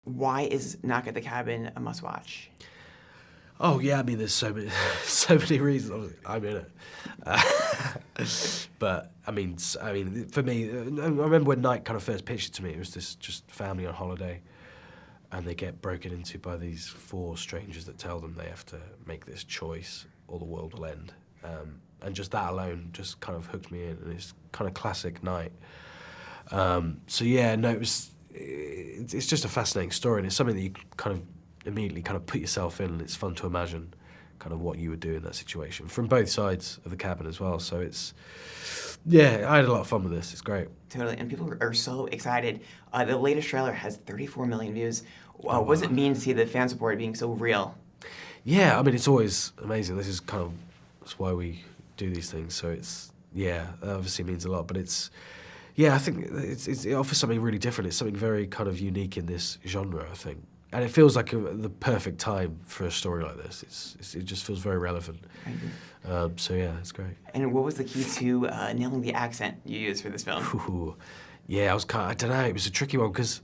why is Knock at the Cabin a must-watch? Oh yeah, I mean, there's so many, so many reasons. I'm in it, but I mean, for me, I remember when Night kind of first pitched it to me. It was this just family on holiday, and they get broken into by these 4 strangers that tell them they have to make this choice or the world will end. And just that alone just kind of hooked me in, and it's kind of classic Night. So yeah, no, it's just a fascinating story, and it's something that you kind of immediately kind of put yourself in, and it's fun to imagine kind of what you would do in that situation from both sides of the cabin as well. So it's, yeah, I had a lot of fun with this. It's great. Totally, and people are so excited. The latest trailer has 34 million views. What does it mean to see the fan support being so real? Yeah, I mean, it's always amazing. This is kind of, that's why we do these things. So it's, yeah, that obviously means a lot, but it's, yeah, I think it offers something really different. It's something very kind of unique in this genre, I think. And it feels like the perfect time for a story like this. It just feels very relevant. So yeah, it's great. And what was the key to nailing the accent you used for this film? Ooh, yeah, I don't know, it was a tricky one because,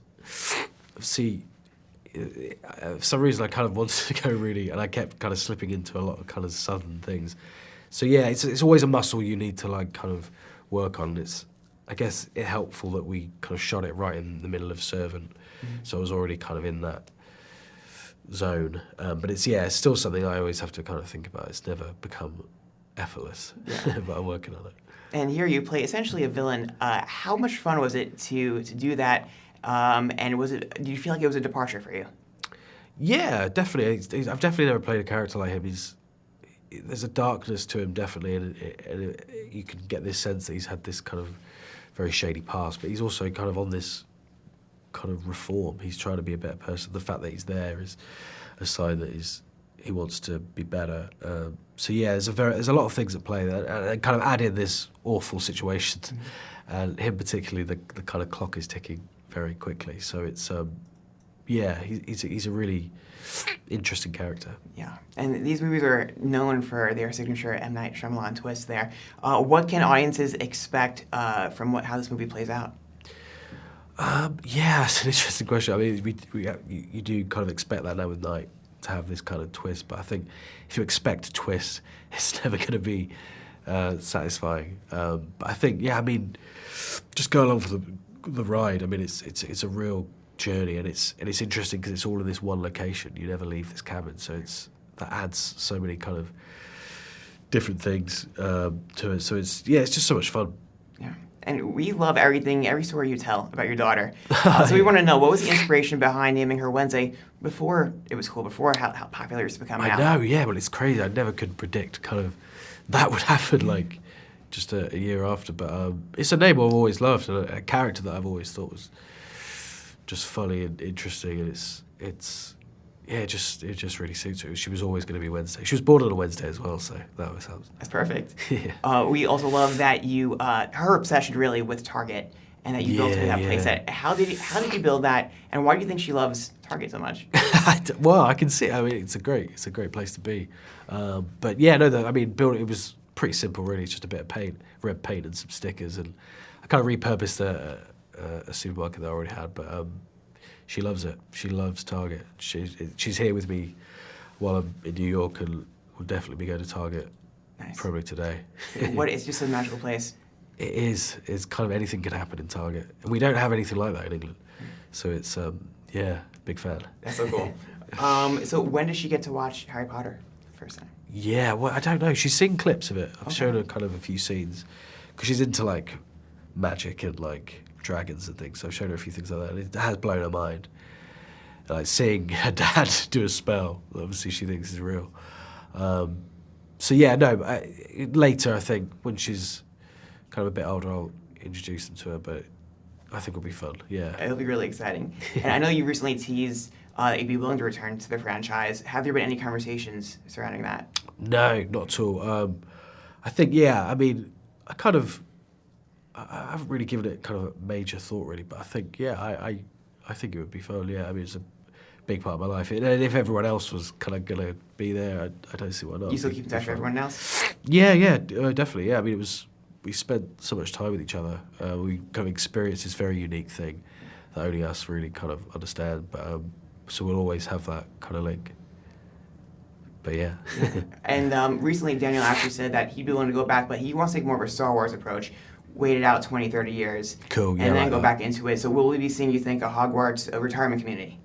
see, for some reason I kind of wanted to go really, and I kept kind of slipping into a lot of kind of southern things. So yeah, it's always a muscle you need to like kind of work on. It's, I guess, it helpful that we kind of shot it right in the middle of Servant, so I was already kind of in that zone. But it's, yeah, it's still something I always have to kind of think about. It's never become effortless, but I'm working on it. And here you play essentially a villain. How much fun was it to do that? And do you feel like it was a departure for you? Yeah, definitely. I've definitely never played a character like him. There's a darkness to him, definitely, and you can get this sense that he's had this kind of very shady past, but he's also kind of on this kind of reform. He's trying to be a better person. The fact that he's there is a sign that he wants to be better. So yeah, there's a lot of things at play there, and kind of add in this awful situation, and him particularly, the kind of clock is ticking very quickly. So it's yeah, he's a really interesting character. Yeah, and these movies are known for their signature M. Night Shyamalan twist there. What can audiences expect from how this movie plays out? Yeah, that's an interesting question. I mean, you do kind of expect that now with Night, to have this kind of twist, but I think if you expect a twist, it's never going to be satisfying. But I think, yeah, I mean, just go along for the ride. I mean, it's a real journey, and it's interesting because it's all in this one location. You never leave this cabin, so that adds so many kind of different things to it. So it's just so much fun. Yeah. And we love every story you tell about your daughter. So we want to know, what was the inspiration behind naming her Wednesday before it was cool, before how popular it's become now? I know, yeah, well, it's crazy. I never could predict kind of that would happen like just a year after. But it's a name I've always loved, and a character that I've always thought was just funny and interesting. And it just really suits her. She was always going to be Wednesday. She was born on a Wednesday as well, so that always helps. That's perfect. Yeah. We also love that you, her obsession really with Target, and that you built her that playset. How did you build that, and why do you think she loves Target so much? Well, I can see. I mean, it's a great place to be. But yeah, no, I mean, building it was pretty simple, really. It's just a bit of red paint, and some stickers, and I kind of repurposed a supermarket that I already had, but. She loves it. She loves Target. She's here with me while I'm in New York, and we'll definitely be going to Target probably today. It's just a magical place. It is. It's kind of anything can happen in Target. And we don't have anything like that in England. So it's, yeah, big fan. That's so cool. So when does she get to watch Harry Potter the first time? Yeah, well, I don't know. She's seen clips of it. I've shown her kind of a few scenes, because she's into, like, magic and, like, dragons and things, so I've shown her a few things like that, and it has blown her mind. Like seeing her dad do a spell, obviously she thinks is real. So yeah, no, later I think, when she's kind of a bit older, I'll introduce them to her, but I think it'll be fun, yeah. It'll be really exciting. And I know you recently teased that you'd be willing to return to the franchise. Have there been any conversations surrounding that? No, not at all. I think, yeah, I mean, I haven't really given it kind of a major thought, really, but I think, yeah, I think it would be fun, yeah. I mean, it's a big part of my life. And if everyone else was kind of going to be there, I don't see why not. You still keep in touch with everyone else? Yeah, definitely, yeah. I mean, we spent so much time with each other. We kind of experienced this very unique thing that only us really kind of understand. But so we'll always have that kind of link. But yeah. And recently Daniel actually said that he'd be willing to go back, but he wants to take more of a Star Wars approach, wait it out 20, 30 years, Cool, yeah, and then like go that. back into it. So will we be seeing, you think, a Hogwarts retirement community?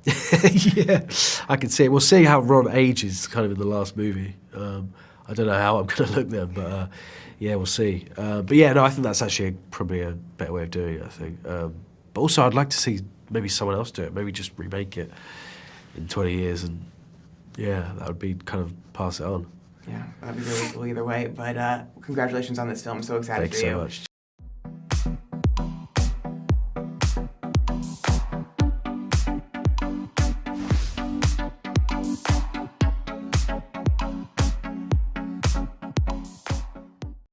Yeah, I can see it. We'll see how Ron ages kind of in the last movie. I don't know how I'm going to look then, but yeah, we'll see. But yeah, no, I think that's actually probably a better way of doing it, I think. But also, I'd like to see maybe someone else do it, maybe just remake it in 20 years, and yeah, that would be kind of pass it on. Yeah, that'd be really cool either way. But congratulations on this film. So excited Thanks for you. so much.